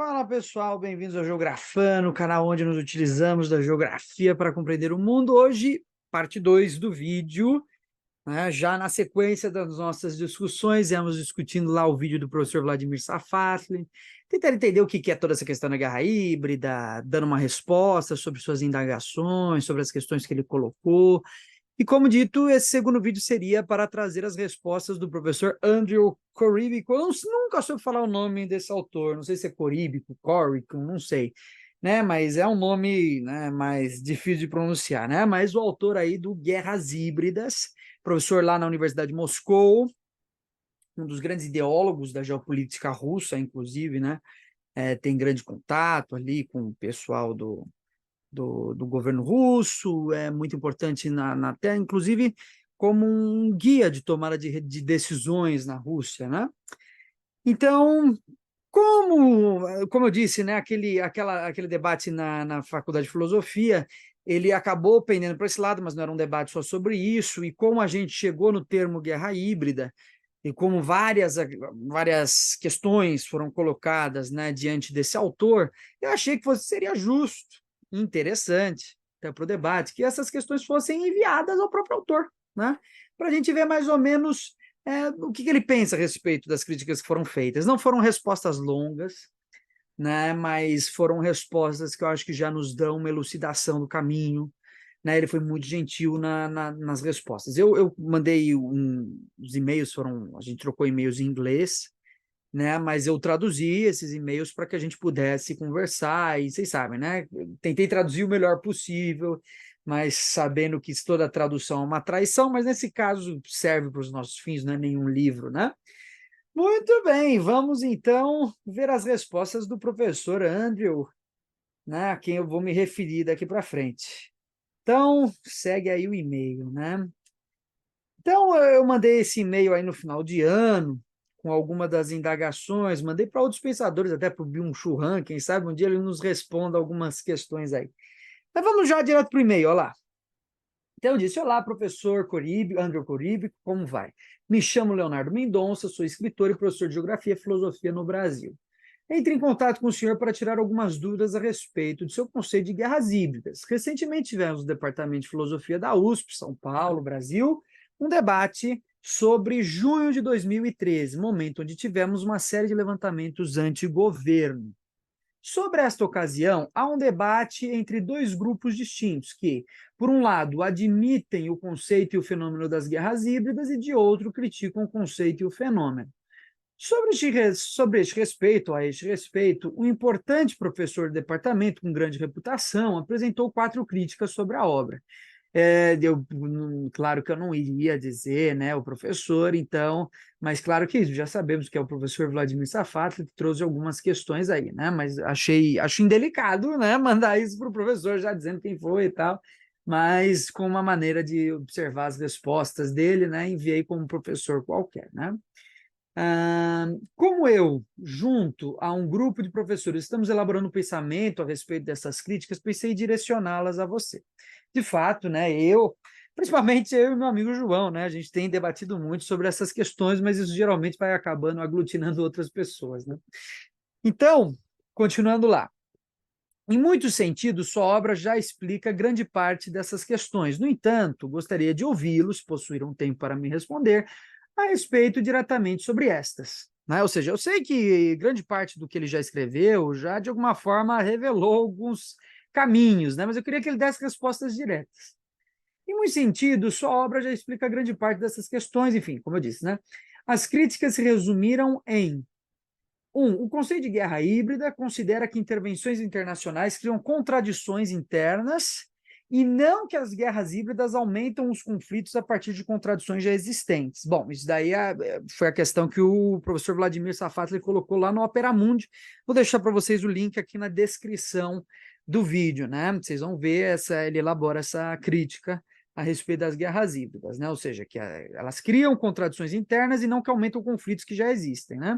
Fala pessoal, bem-vindos ao Geografando, o canal onde nos utilizamos da geografia para compreender o mundo. Hoje, parte 2 do vídeo, né? Já na sequência das nossas discussões, íamos discutindo lá o vídeo do professor Vladimir Safatli, tentando entender o que é toda essa questão da guerra híbrida, dando uma resposta sobre suas indagações, sobre as questões que ele colocou. E como dito, esse segundo vídeo seria para trazer as respostas do professor Andrew Coríbico. Eu nunca soube falar o nome desse autor, não sei se é Coríbico, Córico, não sei, né? Mas é um nome, né, mais difícil de pronunciar, né? Mas o autor aí do Guerras Híbridas, professor lá na Universidade de Moscou, um dos grandes ideólogos da geopolítica russa, inclusive, né? Tem grande contato ali com o pessoal do governo russo, é muito importante na terra, inclusive como um guia de tomada de decisões na Rússia, né? Então, como eu disse, né, aquele debate na Faculdade de Filosofia, ele acabou pendendo para esse lado, mas não era um debate só sobre isso, e como a gente chegou no termo guerra híbrida, e como várias questões foram colocadas, né, diante desse autor, eu achei que seria justo, interessante, até para o debate, que essas questões fossem enviadas ao próprio autor, né, para a gente ver mais ou menos o que ele pensa a respeito das críticas que foram feitas. Não foram respostas longas, né, mas foram respostas que eu acho que já nos dão uma elucidação do caminho, né, ele foi muito gentil nas respostas. Eu mandei os e-mails, a gente trocou e-mails em inglês, né, mas eu traduzi esses e-mails para que a gente pudesse conversar, e vocês sabem, né, tentei traduzir o melhor possível, mas sabendo que toda tradução é uma traição, mas nesse caso serve para os nossos fins, não é nenhum livro, né? Muito bem, vamos então ver as respostas do professor Andrew, né, a quem eu vou me referir daqui para frente. Então, segue aí o e-mail, né? Então, eu mandei esse e-mail aí no final de ano, com alguma das indagações, mandei para outros pensadores, até para o Byung-Chul Han, quem sabe um dia ele nos responda algumas questões aí. Mas vamos já direto para o e-mail, olha lá. Então, eu disse, olá, professor Andrew Coríbico, como vai? Me chamo Leonardo Mendonça, sou escritor e professor de Geografia e Filosofia no Brasil. Entre em contato com o senhor para tirar algumas dúvidas a respeito do seu conceito de guerras híbridas. Recentemente tivemos no Departamento de Filosofia da USP, São Paulo, Brasil, um debate sobre junho de 2013, momento onde tivemos uma série de levantamentos anti-governo. Sobre esta ocasião, há um debate entre dois grupos distintos que, por um lado, admitem o conceito e o fenômeno das guerras híbridas e, de outro, criticam o conceito e o fenômeno. Sobre este respeito, um importante professor do departamento com grande reputação apresentou 4 críticas sobre a obra. Claro que eu não iria dizer, né, o professor, então, mas claro que já sabemos que é o professor Vladimir Safatli que trouxe algumas questões aí, né, mas acho indelicado, né, mandar isso para o professor já dizendo quem foi e tal, mas com uma maneira de observar as respostas dele, né, enviei como professor qualquer, né. Como eu, junto a um grupo de professores, estamos elaborando um pensamento a respeito dessas críticas, pensei em direcioná-las a você. De fato, né, principalmente eu e meu amigo João, né, a gente tem debatido muito sobre essas questões, mas isso geralmente vai acabando aglutinando outras pessoas, né? Então, continuando lá. Em muitos sentidos, sua obra já explica grande parte dessas questões. No entanto, gostaria de ouvi-los, se possuir um tempo para me responder, a respeito diretamente sobre estas. Né? Ou seja, eu sei que grande parte do que ele já escreveu já, de alguma forma, revelou alguns caminhos, né? Mas eu queria que ele desse respostas diretas. Em muitos sentidos, sua obra já explica grande parte dessas questões, enfim, como eu disse, né? As críticas se resumiram em o conceito de guerra híbrida considera que intervenções internacionais criam contradições internas e não que as guerras híbridas aumentam os conflitos a partir de contradições já existentes. Bom, isso daí foi a questão que o professor Vladimir Safatli colocou lá no Opera Mundi. Vou deixar para vocês o link aqui na descrição do vídeo, né? Vocês vão ver, ele elabora essa crítica a respeito das guerras híbridas, né? Ou seja, que elas criam contradições internas e não que aumentam conflitos que já existem, né?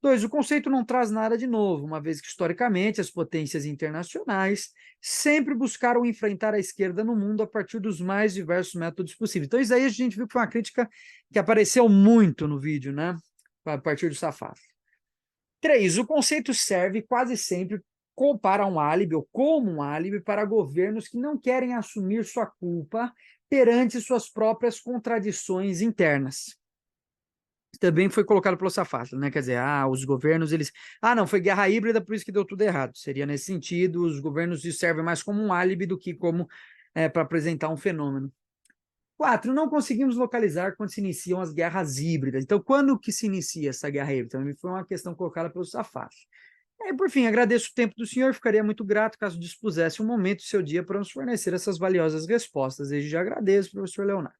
2, o conceito não traz nada de novo, uma vez que, historicamente, as potências internacionais sempre buscaram enfrentar a esquerda no mundo a partir dos mais diversos métodos possíveis. Então, isso aí a gente viu que foi uma crítica que apareceu muito no vídeo, né? A partir do Safaf. 3. O conceito serve quase sempre para um álibi ou como um álibi para governos que não querem assumir sua culpa perante suas próprias contradições internas. Também foi colocado pelo Safatli, né? Quer dizer, os governos, eles... não, foi guerra híbrida, por isso que deu tudo errado. Seria nesse sentido, os governos servem mais como um álibi do que como para apresentar um fenômeno. 4. Não conseguimos localizar quando se iniciam as guerras híbridas. Então, quando que se inicia essa guerra híbrida? Também foi uma questão colocada pelo Safatli. E, por fim, agradeço o tempo do senhor, ficaria muito grato caso dispusesse um momento do seu dia para nos fornecer essas valiosas respostas. Desde já agradeço, professor Leonardo.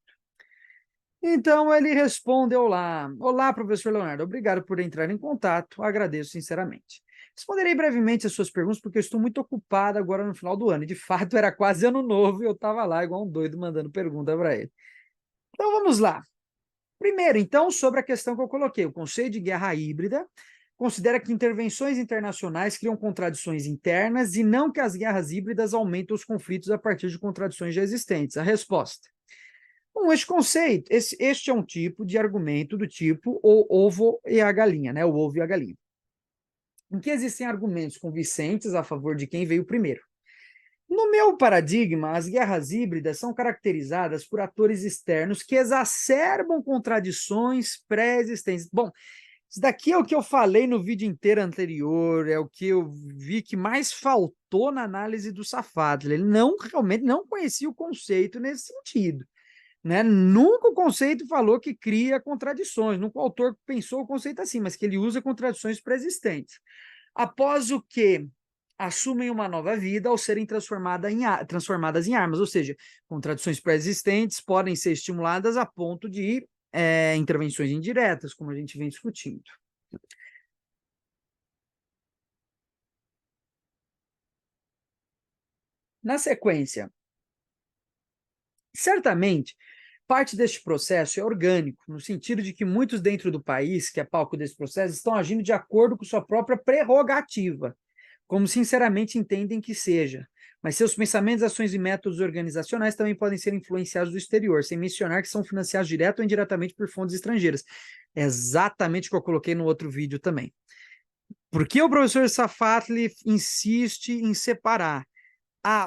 Então ele respondeu lá: Olá, professor Leonardo, obrigado por entrar em contato, agradeço sinceramente. Responderei brevemente as suas perguntas, porque eu estou muito ocupado agora no final do ano. E, de fato, era quase ano novo e eu estava lá igual um doido mandando pergunta para ele. Então vamos lá. Primeiro, então, sobre a questão que eu coloquei, o conceito de guerra híbrida considera que intervenções internacionais criam contradições internas e não que as guerras híbridas aumentam os conflitos a partir de contradições já existentes. A resposta: bom, este conceito, este é um tipo de argumento do tipo o ovo e a galinha, né? O ovo e a galinha. Em que existem argumentos convincentes a favor de quem veio primeiro. No meu paradigma, as guerras híbridas são caracterizadas por atores externos que exacerbam contradições pré-existentes. Bom, isso daqui é o que eu falei no vídeo inteiro anterior, é o que eu vi que mais faltou na análise do Safatli. Ele realmente não conhecia o conceito nesse sentido. Né? Nunca o conceito falou que cria contradições, nunca o autor pensou o conceito assim, mas que ele usa contradições pré-existentes. Após o que assumem uma nova vida ao serem transformadas em armas, ou seja, contradições pré-existentes podem ser estimuladas a ponto de intervenções indiretas, como a gente vem discutindo. Na sequência, certamente, parte deste processo é orgânico, no sentido de que muitos dentro do país, que é palco desse processo, estão agindo de acordo com sua própria prerrogativa, como sinceramente entendem que seja. Mas seus pensamentos, ações e métodos organizacionais também podem ser influenciados do exterior, sem mencionar que são financiados direto ou indiretamente por fontes estrangeiras. É exatamente o que eu coloquei no outro vídeo também. Por que o professor Safatli insiste em separar?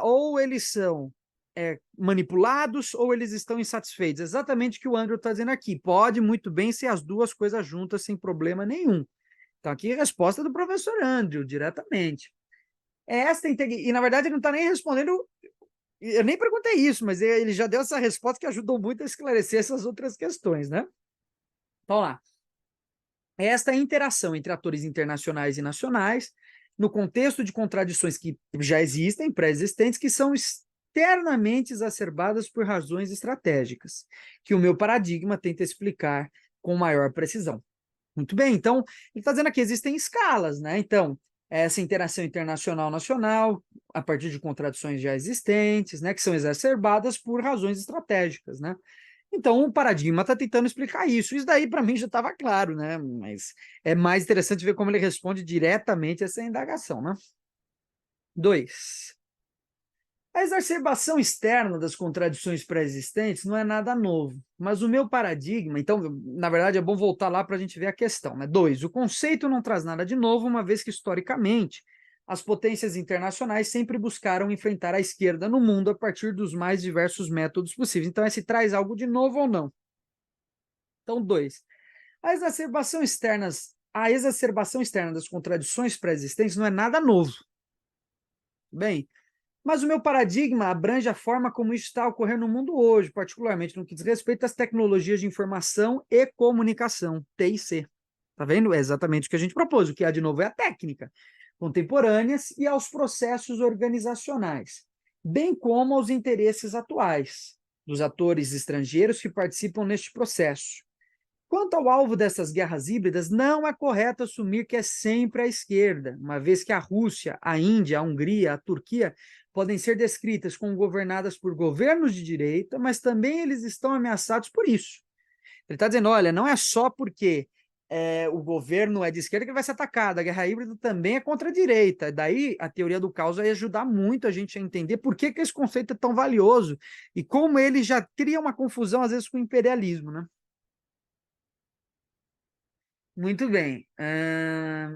Ou eles são manipulados ou eles estão insatisfeitos. Exatamente o que o Andrew está dizendo aqui. Pode muito bem ser as duas coisas juntas sem problema nenhum. Então, aqui a resposta do professor Andrew, diretamente. E, na verdade, ele não está nem respondendo. Eu nem perguntei isso, mas ele já deu essa resposta que ajudou muito a esclarecer essas outras questões, né? Então, lá. Esta interação entre atores internacionais e nacionais, no contexto de contradições que já existem, pré-existentes, que são externamente exacerbadas por razões estratégicas, que o meu paradigma tenta explicar com maior precisão. Muito bem, então, ele está dizendo aqui, existem escalas, né? Então, essa interação internacional-nacional, a partir de contradições já existentes, né, que são exacerbadas por razões estratégicas, né? Então, o paradigma está tentando explicar isso. Isso daí, para mim, já estava claro, né? Mas é mais interessante ver como ele responde diretamente essa indagação, né? 2. A exacerbação externa das contradições pré-existentes não é nada novo, mas o meu paradigma, então, na verdade, é bom voltar lá para a gente ver a questão, né? 2. O conceito não traz nada de novo, uma vez que, historicamente, as potências internacionais sempre buscaram enfrentar a esquerda no mundo a partir dos mais diversos métodos possíveis. Então, se traz algo de novo ou não. Então, 2. A exacerbação externa das contradições pré-existentes não é nada novo. Bem, mas o meu paradigma abrange a forma como isso está ocorrendo no mundo hoje, particularmente no que diz respeito às tecnologias de informação e comunicação, TIC. Tá vendo? É exatamente o que a gente propôs. O que há de novo é a técnica contemporâneas e aos processos organizacionais, bem como aos interesses atuais dos atores estrangeiros que participam neste processo. Quanto ao alvo dessas guerras híbridas, não é correto assumir que é sempre a esquerda, uma vez que a Rússia, a Índia, a Hungria, a Turquia podem ser descritas como governadas por governos de direita, mas também eles estão ameaçados por isso. Ele está dizendo, olha, não é só porque o governo é de esquerda que vai ser atacado, a guerra híbrida também é contra a direita. Daí a teoria do caos vai ajudar muito a gente a entender por que esse conceito é tão valioso e como ele já cria uma confusão, às vezes, com o imperialismo, né? Muito bem.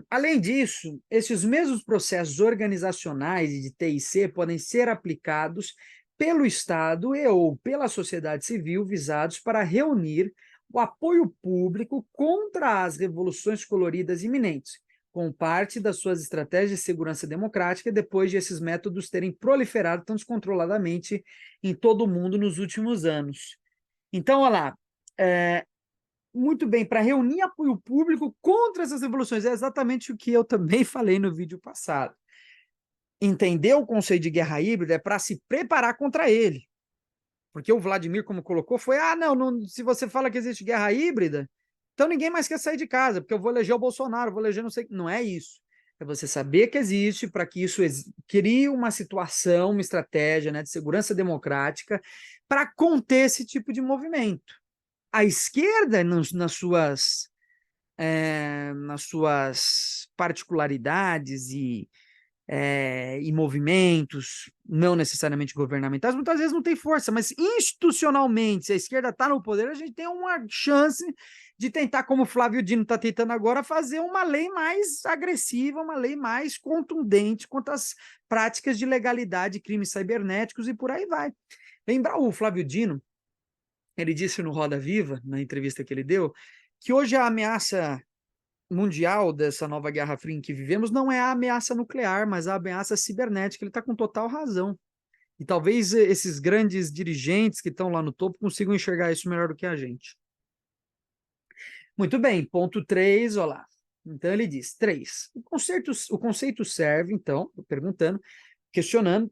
Além disso, esses mesmos processos organizacionais de TIC podem ser aplicados pelo Estado e ou pela sociedade civil visados para reunir o apoio público contra as revoluções coloridas iminentes, como parte das suas estratégias de segurança democrática, depois de esses métodos terem proliferado tão descontroladamente em todo o mundo nos últimos anos. Então, olha lá, muito bem, para reunir apoio público contra essas revoluções. É exatamente o que eu também falei no vídeo passado. Entender o conceito de guerra híbrida é para se preparar contra ele. Porque o Vladimir, como colocou, foi: não, se você fala que existe guerra híbrida, então ninguém mais quer sair de casa, porque eu vou eleger o Bolsonaro, vou eleger não sei. Não é isso. É você saber que existe, para que isso crie uma situação, uma estratégia, né, de segurança democrática para conter esse tipo de movimento. A esquerda, nas suas particularidades e movimentos, não necessariamente governamentais, muitas vezes não tem força, mas institucionalmente, se a esquerda está no poder, a gente tem uma chance de tentar, como o Flávio Dino está tentando agora, fazer uma lei mais agressiva, uma lei mais contundente quanto às práticas de legalidade, crimes cibernéticos e por aí vai. Lembrar o Flávio Dino, ele disse no Roda Viva, na entrevista que ele deu, que hoje a ameaça mundial dessa nova Guerra Fria em que vivemos não é a ameaça nuclear, mas a ameaça cibernética. Ele está com total razão. E talvez esses grandes dirigentes que estão lá no topo consigam enxergar isso melhor do que a gente. Muito bem, ponto 3, olha lá. Então ele diz, 3. O conceito serve, então, perguntando, questionando,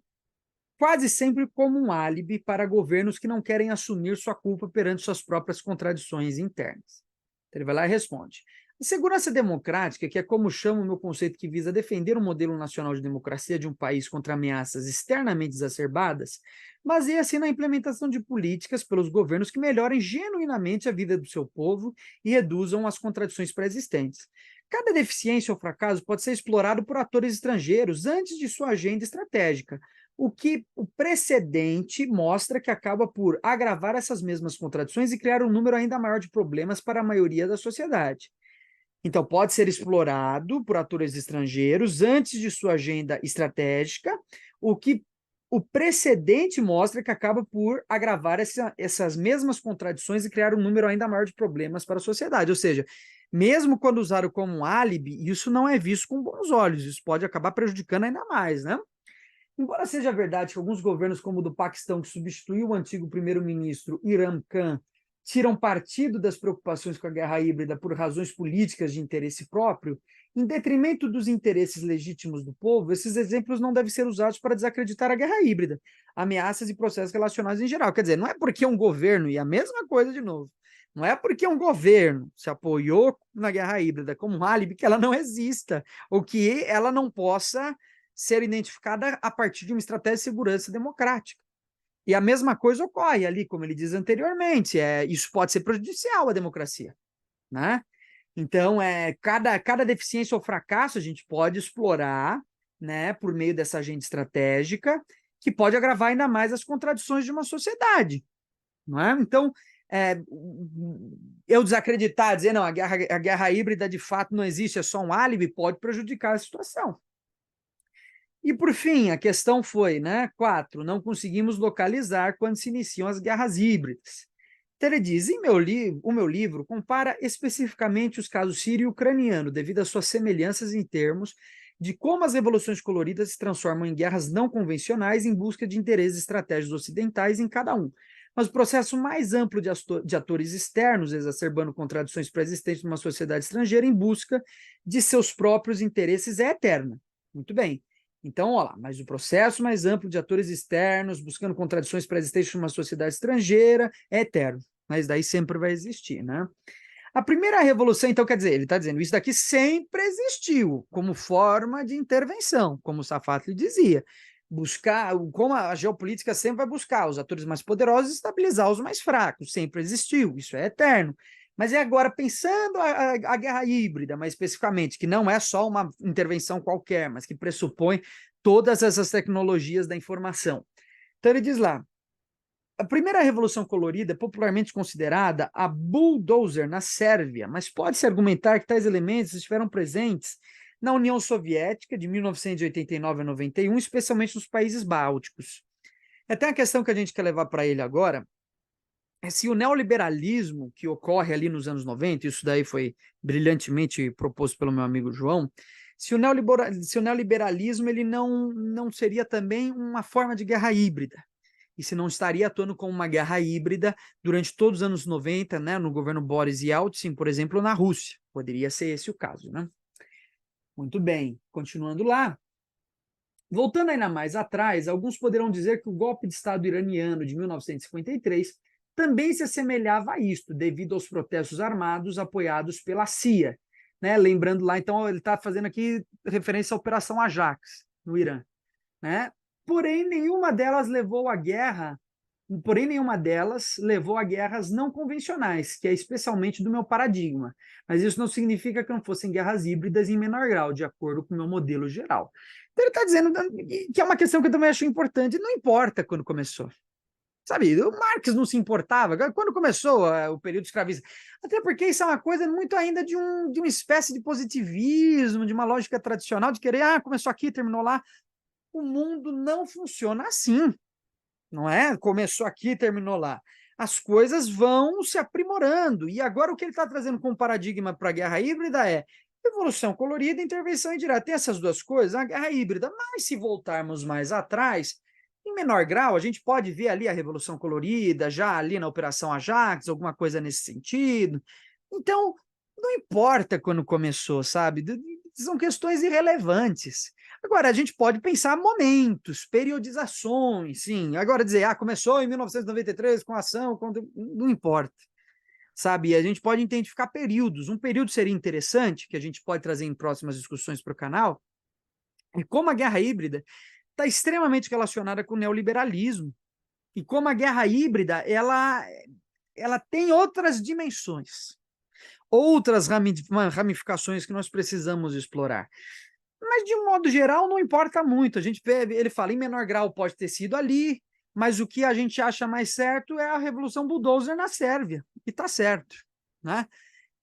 quase sempre como um álibi para governos que não querem assumir sua culpa perante suas próprias contradições internas. Então ele vai lá e responde. A segurança democrática, que é como chamo o meu conceito que visa defender o modelo nacional de democracia de um país contra ameaças externamente exacerbadas, baseia-se na implementação de políticas pelos governos que melhorem genuinamente a vida do seu povo e reduzam as contradições pré-existentes. Cada deficiência ou fracasso pode ser explorado por atores estrangeiros antes de sua agenda estratégica, o que o precedente mostra que acaba por agravar essas mesmas contradições e criar um número ainda maior de problemas para a maioria da sociedade. Então, pode ser explorado por atores estrangeiros antes de sua agenda estratégica, o que o precedente mostra que acaba por agravar essas mesmas contradições e criar um número ainda maior de problemas para a sociedade. Ou seja, mesmo quando usado como um álibi, isso não é visto com bons olhos, isso pode acabar prejudicando ainda mais, né? Embora seja verdade que alguns governos, como o do Paquistão, que substituiu o antigo primeiro-ministro Imran Khan, tiram partido das preocupações com a guerra híbrida por razões políticas de interesse próprio, em detrimento dos interesses legítimos do povo, esses exemplos não devem ser usados para desacreditar a guerra híbrida, ameaças e processos relacionados em geral. Quer dizer, não é porque um governo, e a mesma coisa de novo, não é porque um governo se apoiou na guerra híbrida como um álibi que ela não exista, ou que ela não possa ser identificada a partir de uma estratégia de segurança democrática. E a mesma coisa ocorre ali, como ele diz anteriormente, isso pode ser prejudicial à democracia, né? Então, cada deficiência ou fracasso a gente pode explorar, né, por meio dessa agenda estratégica, que pode agravar ainda mais as contradições de uma sociedade, não é? Então, eu desacreditar, dizer, não, a guerra híbrida de fato não existe, é só um álibi, pode prejudicar a situação. E, por fim, a questão foi, né, 4, não conseguimos localizar quando se iniciam as guerras híbridas. Então ele diz, o meu livro compara especificamente os casos sírio e ucraniano, devido às suas semelhanças em termos de como as revoluções coloridas se transformam em guerras não convencionais em busca de interesses estratégicos ocidentais em cada um. Mas o processo mais amplo de atores externos, exacerbando contradições pré-existentes numa sociedade estrangeira em busca de seus próprios interesses é eterna. Muito bem. Então, olha lá, mas o processo mais amplo de atores externos, buscando contradições pré-existentes numa sociedade estrangeira, é eterno, mas daí sempre vai existir, né? A primeira revolução, então, quer dizer, ele está dizendo, isso daqui sempre existiu como forma de intervenção, como o Safatli dizia, buscar, como a geopolítica sempre vai buscar os atores mais poderosos e estabilizar os mais fracos, sempre existiu, isso é eterno. Mas é agora, pensando a guerra híbrida, mais especificamente, que não é só uma intervenção qualquer, mas que pressupõe todas essas tecnologias da informação. Então ele diz lá, A primeira Revolução Colorida é popularmente considerada a bulldozer na Sérvia, mas pode-se argumentar que tais elementos estiveram presentes na União Soviética de 1989 a 91, especialmente nos países bálticos. Até a questão que a gente quer levar para ele agora é se o neoliberalismo que ocorre ali nos anos 90, isso daí foi brilhantemente proposto pelo meu amigo João, se o neoliberalismo ele não seria também uma forma de guerra híbrida, e se não estaria atuando como uma guerra híbrida durante todos os anos 90, né, no governo Boris Yeltsin, por exemplo, na Rússia. Poderia ser esse o caso, né? Muito bem, continuando lá. Voltando ainda mais atrás, alguns poderão dizer que o golpe de Estado iraniano de 1953 também se assemelhava a isto, devido aos protestos armados apoiados pela CIA. Né? Lembrando lá, então, ele está fazendo aqui referência à Operação Ajax, no Irã. Né? Porém, nenhuma delas levou à guerra, guerras não convencionais, que é especialmente do meu paradigma. Mas isso não significa que não fossem guerras híbridas em menor grau, de acordo com o meu modelo geral. Então ele está dizendo que é uma questão que eu também acho importante, não importa quando começou. Sabe, o Marx não se importava quando começou o período escravista, até porque isso é uma coisa muito ainda de uma espécie de positivismo, de uma lógica tradicional, de querer, começou aqui, terminou lá. O mundo não funciona assim, não é? Começou aqui, terminou lá. As coisas vão se aprimorando. E agora o que ele está trazendo como paradigma para a guerra híbrida é evolução colorida e intervenção indireta. Tem essas duas coisas, a guerra híbrida. Mas se voltarmos mais atrás, em menor grau, a gente pode ver ali a Revolução Colorida, já ali na Operação Ajax, alguma coisa nesse sentido. Então, não importa quando começou, sabe? São questões irrelevantes. Agora, a gente pode pensar momentos, periodizações, sim. Agora dizer, começou em 1993 com ação, não importa, sabe? A gente pode identificar períodos. Um período seria interessante, que a gente pode trazer em próximas discussões para o canal, é como a guerra híbrida está extremamente relacionada com o neoliberalismo. E como a guerra híbrida, ela tem outras dimensões, outras ramificações que nós precisamos explorar. Mas, de um modo geral, não importa muito. A gente vê, ele fala, em menor grau pode ter sido ali, mas o que a gente acha mais certo é a Revolução Bulldozer na Sérvia, e está certo. Né?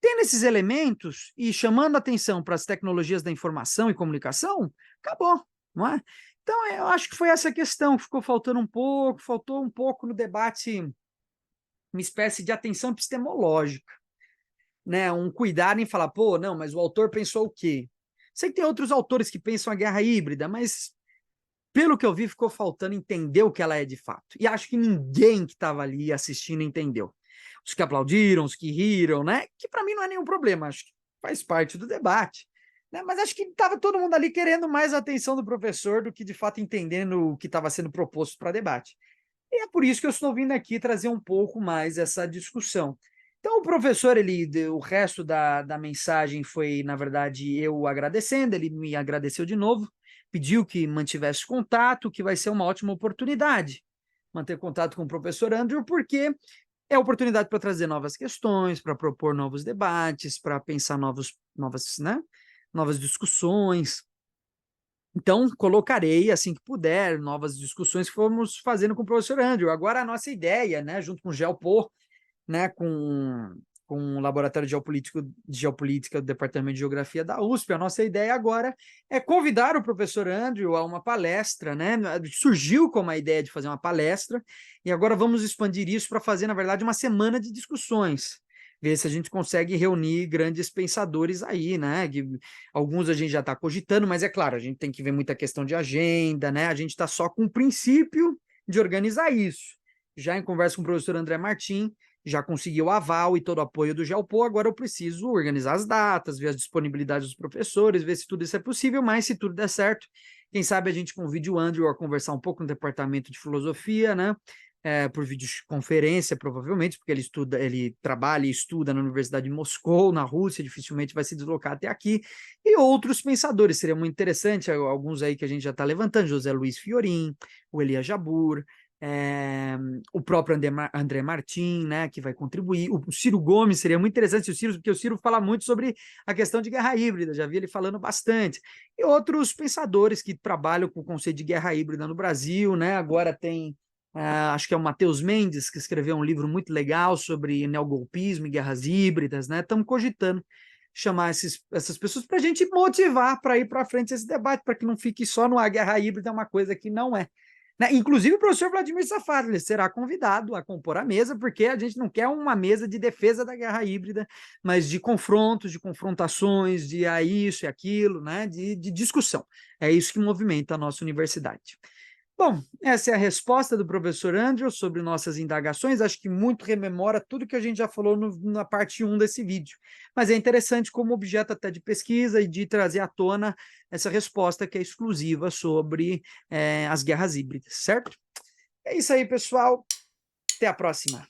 Tendo esses elementos e chamando atenção para as tecnologias da informação e comunicação, acabou. Não é? Então, eu acho que foi essa questão que ficou faltou um pouco no debate, uma espécie de atenção epistemológica. Né? Um cuidado em falar, pô, não, mas o autor pensou o quê? Sei que tem outros autores que pensam a guerra híbrida, mas pelo que eu vi, ficou faltando entender o que ela é de fato. E acho que ninguém que estava ali assistindo entendeu. Os que aplaudiram, os que riram, né? Que para mim não é nenhum problema, acho que faz parte do debate. Né? Mas acho que estava todo mundo ali querendo mais a atenção do professor do que de fato entendendo o que estava sendo proposto para debate. E é por isso que eu estou vindo aqui trazer um pouco mais essa discussão. Então, o professor, o resto da mensagem foi, na verdade, eu agradecendo, ele me agradeceu de novo, pediu que mantivesse contato, que vai ser uma ótima oportunidade manter contato com o professor Andrew, porque é oportunidade para trazer novas questões, para propor novos debates, para pensar novas discussões. Então, colocarei, assim que puder, novas discussões que fomos fazendo com o professor Andrew. Agora, a nossa ideia, né, junto com o Gelpo, né, com o Laboratório de Geopolítica do Departamento de Geografia da USP, a nossa ideia agora é convidar o professor Andrew a uma palestra, né? Surgiu como a ideia de fazer uma palestra, e agora vamos expandir isso para fazer, na verdade, uma semana de discussões. Ver se a gente consegue reunir grandes pensadores aí, né? Alguns a gente já está cogitando, mas é claro, a gente tem que ver muita questão de agenda, né? A gente está só com o princípio de organizar isso. Já em conversa com o professor André Martim, já consegui o aval e todo o apoio do Gelpo, agora eu preciso organizar as datas, ver as disponibilidades dos professores, ver se tudo isso é possível, mas se tudo der certo, quem sabe a gente convide o Andrew a conversar um pouco no departamento de filosofia, né? Por videoconferência, provavelmente, porque ele trabalha e estuda na Universidade de Moscou, na Rússia, dificilmente vai se deslocar até aqui, e outros pensadores, seria muito interessante, alguns aí que a gente já está levantando, José Luiz Fiorin, o Elias Jabbour, o próprio André Martin, né, que vai contribuir, o Ciro Gomes, seria muito interessante, porque o Ciro fala muito sobre a questão de guerra híbrida, já vi ele falando bastante, e outros pensadores que trabalham com o conceito de guerra híbrida no Brasil, né, agora tem acho que é o Matheus Mendes, que escreveu um livro muito legal sobre neogolpismo e guerras híbridas, né? Estamos cogitando chamar essas pessoas para a gente motivar para ir para frente esse debate, para que não fique só no a guerra híbrida, é uma coisa que não é. Né? Inclusive o professor Vladimir Safar, ele será convidado a compor a mesa, porque a gente não quer uma mesa de defesa da guerra híbrida, mas de confrontos, de confrontações, de isso e aquilo, né? de discussão. É isso que movimenta a nossa universidade. Bom, essa é a resposta do professor Andrew sobre nossas indagações. Acho que muito rememora tudo que a gente já falou na parte 1 desse vídeo. Mas é interessante como objeto até de pesquisa e de trazer à tona essa resposta que é exclusiva sobre as guerras híbridas, certo? É isso aí, pessoal. Até a próxima.